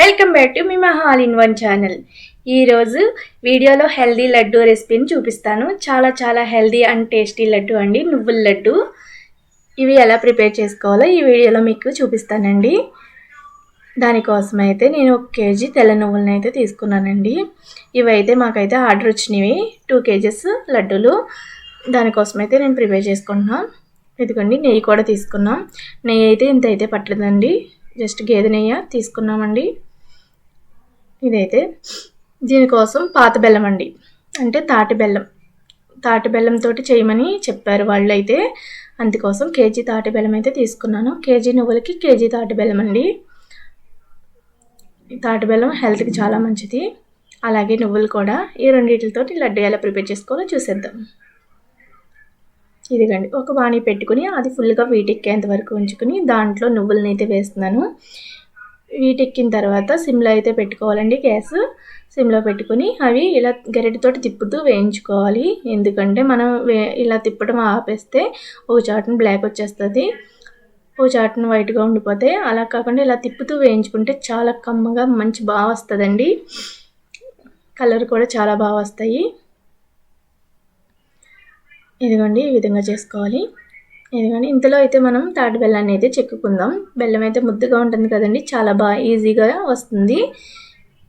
Welcome back to me మహా all in one channel. ఈరోజు వీడియోలో హెల్దీ లడ్డు రెసిపీని చూపిస్తాను. చాలా హెల్దీ అండ్ టేస్టీ లడ్డు అండి, నువ్వుల లడ్డు. ఇవి ఎలా ప్రిపేర్ చేసుకోవాలో ఈ వీడియోలో మీకు చూపిస్తానండి. దానికోసం అయితే నేను 1 kg తెల్ల నువ్వులను అయితే తీసుకున్నానండి. ఇవైతే మాకైతే ఆర్డర్ వచ్చినవి 2 kgs లడ్డూలు. దానికోసం అయితే నేను ప్రిపేర్ చేసుకుంటున్నాను. ఇదిగోండి, నెయ్యి కూడా తీసుకున్నాం. నెయ్యి అయితే ఇంత అయితే పట్టదండి, జస్ట్ గేదె నెయ్యి తీసుకున్నామండి. ఇదైతే దీనికోసం పాత బెల్లం అండి, అంటే తాటి బెల్లంతో చేయమని చెప్పారు వాళ్ళు అయితే. అందుకోసం కేజీ తాటి బెల్లం అయితే తీసుకున్నాను. కేజీ నువ్వులకి కేజీ తాటి బెల్లం అండి. తాటి బెల్లం హెల్త్కి చాలా మంచిది, అలాగే నువ్వులు కూడా. ఈ రెండింటితోటి లడ్డు ఎలా ప్రిపేర్ చేసుకోవాలో చూసేద్దాం. ఇదిగండి, ఒక బాణీ పెట్టుకుని అది ఫుల్గా వీటెక్కేంత వరకు ఉంచుకుని దాంట్లో నువ్వులని అయితే వేస్తున్నాను. వీటెక్కిన తర్వాత సిమ్లో అయితే పెట్టుకోవాలండి. గ్యాస్ సిమ్లో పెట్టుకుని అవి ఇలా గరిటెతోటి తిప్పుతూ వేయించుకోవాలి. ఎందుకంటే మనం ఇలా తిప్పడం ఆపేస్తే ఒక చాటున బ్లాక్ వచ్చేస్తుంది, ఒక చాటున వైట్గా ఉండిపోతే. అలా కాకుండా ఇలా తిప్పుతూ వేయించుకుంటే చాలా కమ్మగా మంచి బాగా వస్తుందండి. కలర్ కూడా చాలా బాగా వస్తాయి. ఇదిగోండి, ఈ విధంగా చేసుకోవాలి. ఇదిగోండి, ఇంతలో అయితే మనం తాటి బెల్లాన్ని అయితే చెక్కుకుందాం. బెల్లం అయితే ముద్దగా ఉంటుంది కదండి, చాలా బాగా ఈజీగా వస్తుంది.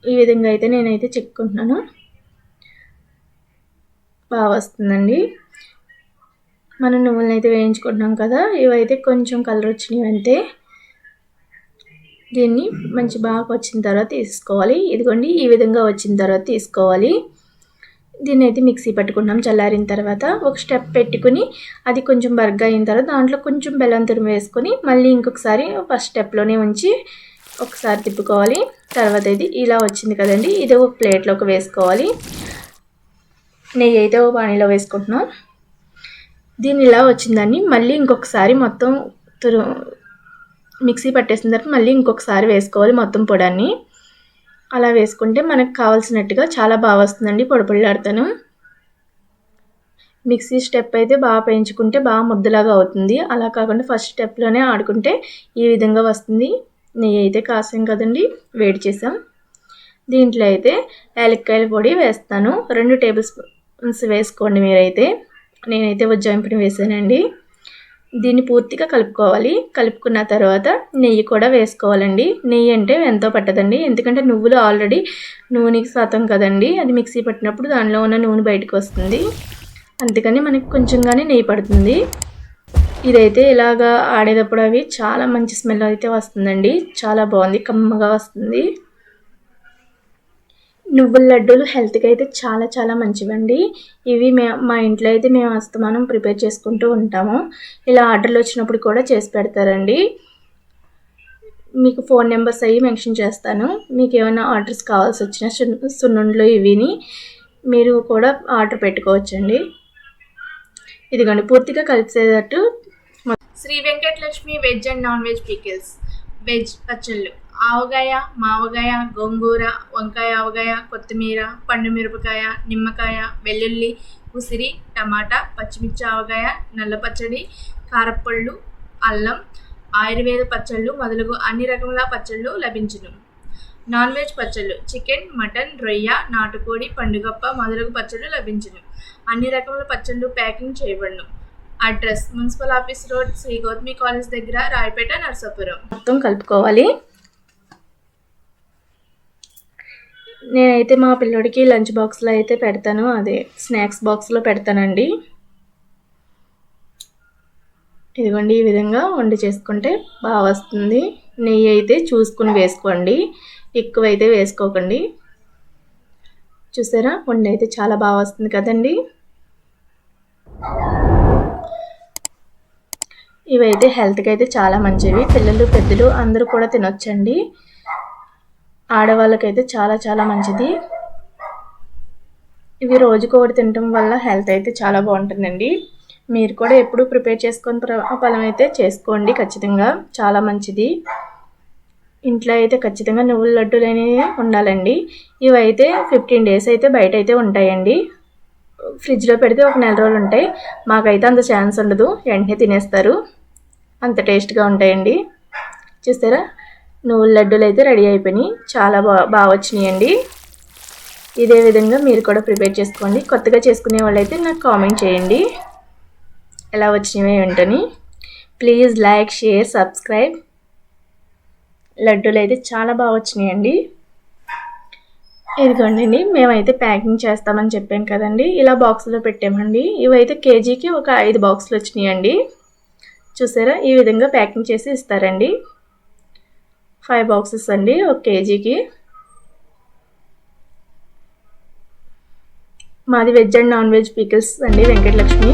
ఈ విధంగా అయితే నేనైతే చెక్కుంటున్నాను, బాగా వస్తుందండి. మనం నువ్వులను అయితే వేయించుకుంటున్నాం కదా, ఇవైతే కొంచెం కలర్ వచ్చినవి అంతే. దీన్ని మంచి బాగా వచ్చిన తర్వాత తీసుకోవాలి. ఇదిగోండి, ఈ విధంగా వచ్చిన తర్వాత తీసుకోవాలి. దీన్ని అయితే మిక్సీ పట్టుకుంటాం. చల్లారిన తర్వాత ఒక స్టెప్ పెట్టుకుని అది కొంచెం బర్గా అయిన తర్వాత దాంట్లో కొంచెం బెల్లం తురుము వేసుకొని మళ్ళీ ఇంకొకసారి ఫస్ట్ స్టెప్లోనే ఉంచి ఒకసారి తిప్పుకోవాలి. తర్వాత ఇది ఇలా వచ్చింది కదండి, ఇది ఒక ప్లేట్లోకి వేసుకోవాలి. నెయ్యి అయితే ఒక పానీలో వేసుకుంటున్నాం. దీన్ని ఇలా వచ్చిందని మళ్ళీ ఇంకొకసారి మొత్తం మిక్సీ పట్టేసిన తర్వాత మళ్ళీ ఇంకొకసారి వేసుకోవాలి మొత్తం పొడాన్ని. అలా వేసుకుంటే మనకు కావాల్సినట్టుగా చాలా బాగా వస్తుందండి, పొడిపొడిలాడుతాను. మిక్సీ స్టెప్ అయితే బాగా పెంచుకుంటే బాగా ముద్దలాగా అవుతుంది. అలా కాకుండా ఫస్ట్ స్టెప్లోనే ఆడుకుంటే ఈ విధంగా వస్తుంది. నెయ్యి అయితే కాసాం కదండి, వేడి చేసాం. దీంట్లో అయితే యాలక్కాయల పొడి వేస్తాను. 2 టేబుల్ స్పూన్స్ వేసుకోండి మీరైతే. నేనైతే ఉజ్జాయింపుని వేసానండి. దీన్ని పూర్తిగా కలుపుకోవాలి. కలుపుకున్న తర్వాత నెయ్యి కూడా వేసుకోవాలండి. నెయ్యి అంటే ఎంతో పట్టదండి, ఎందుకంటే నువ్వులు ఆల్రెడీ నూనెకి శాతం కదండి, అది మిక్సీ పట్టినప్పుడు దానిలో ఉన్న నూనె బయటకు వస్తుంది. అందుకని మనకి కొంచెంగానే నెయ్యి పడుతుంది. ఇదైతే ఇలాగా ఆడేటప్పుడు అవి చాలా మంచి స్మెల్ అయితే వస్తుందండి, చాలా బాగుంది, కమ్మగా వస్తుంది. నువ్వుల లడ్డూలు హెల్త్కి అయితే చాలా మంచివండి. ఇవి మా ఇంట్లో అయితే మేము అస్తమానం ప్రిపేర్ చేసుకుంటూ ఉంటాము. ఇలా ఆర్డర్లు వచ్చినప్పుడు కూడా చేసి పెడతారండి. మీకు ఫోన్ నెంబర్స్ అవి మెన్షన్ చేస్తాను. మీకు ఏమైనా ఆర్డర్స్ కావాల్సి వచ్చిన సున్నుండలు ఇవిని మీరు కూడా ఆర్డర్ పెట్టుకోవచ్చండి. ఇదిగోండి, పూర్తిగా కలిసేటట్టు. Shri Venkatalakshmi veg and non veg pickles, veg పచ్చళ్ళు, ఆవగాయ, మావగాయ, గోంగూర, వంకాయ ఆవగాయ, కొత్తిమీర, పండు మిరపకాయ, నిమ్మకాయ, వెల్లుల్లి, ఉసిరి, టమాటా, పచ్చిమిర్చి ఆవగాయ, నల్ల పచ్చడి, కారపళ్ళు, అల్లం, ఆయుర్వేద పచ్చళ్ళు మొదలగు అన్ని రకముల పచ్చళ్ళు లభించును. నాన్ వెజ్ పచ్చళ్ళు చికెన్, మటన్, రొయ్య, నాటుకోడి, పండుగప్ప మొదలగు పచ్చళ్ళు లభించును. అన్ని రకముల పచ్చళ్ళు ప్యాకింగ్ చేయబడును. Address municipal office road, Shri Gautami college దగ్గర, రాయపేట, నర్సాపురం. మొత్తం కలుపుకోవాలి. నేనైతే మా పిల్లోడికి లంచ్ బాక్స్లో అయితే పెడతాను, అదే స్నాక్స్ బాక్స్లో పెడతానండి. ఇదిగోండి, ఈ విధంగా వండి చేసుకుంటే బాగా వస్తుంది. నెయ్యి అయితే చూసుకుని వేసుకోండి, ఎక్కువైతే వేసుకోకండి. చూసారా, వండి అయితే చాలా బాగా వస్తుంది కదండి. ఇవైతే హెల్త్కి అయితే చాలా మంచివి. పిల్లలు పెద్దలు అందరూ కూడా తినొచ్చండి. ఆడవాళ్ళకైతే చాలా మంచిది. ఇవి రోజుకొకటి తినటం వల్ల హెల్త్ అయితే చాలా బాగుంటుందండి. మీరు కూడా ఎప్పుడు ప్రిపేర్ చేసుకొని ఫలం అయితే చేసుకోండి, ఖచ్చితంగా చాలా మంచిది. ఇంట్లో అయితే ఖచ్చితంగా నువ్వుల లడ్డూలు అనేవి ఉండాలండి. ఇవైతే 15 days అయితే బయట అయితే ఉంటాయండి. ఫ్రిడ్జ్లో పెడితే ఒక నెల రోజులు ఉంటాయి. మాకైతే అంత ఛాన్స్ ఉండదు, వెంటనే తినేస్తారు, అంత టేస్ట్గా ఉంటాయండి. చూస్తారా, నువ్వుల లడ్డూలు అయితే రెడీ అయిపోయినాయి. చాలా బాగా వచ్చినాయండి. ఇదే విధంగా మీరు కూడా ప్రిపేర్ చేసుకోండి. కొత్తగా చేసుకునే వాళ్ళైతే నాకు కామెంట్ చేయండి ఎలా వచ్చినాయి ఏంటని. Please like, share, subscribe. లడ్డూలు అయితే చాలా బాగా వచ్చినాయండి. ఇదిగోండి, మేమైతే ప్యాకింగ్ చేస్తామని చెప్పాం కదండి, ఇలా బాక్స్లో పెట్టామండి. ఇవైతే కేజీకి ఒక 5 బాక్సులు వచ్చినాయండి. చూసారా, ఈ విధంగా ప్యాకింగ్ చేసి ఇస్తారండి. 5 బాక్సెస్ అండి ఒక కేజీకి. మాది veg and non veg pickles అండి, వెంకటలక్ష్మి.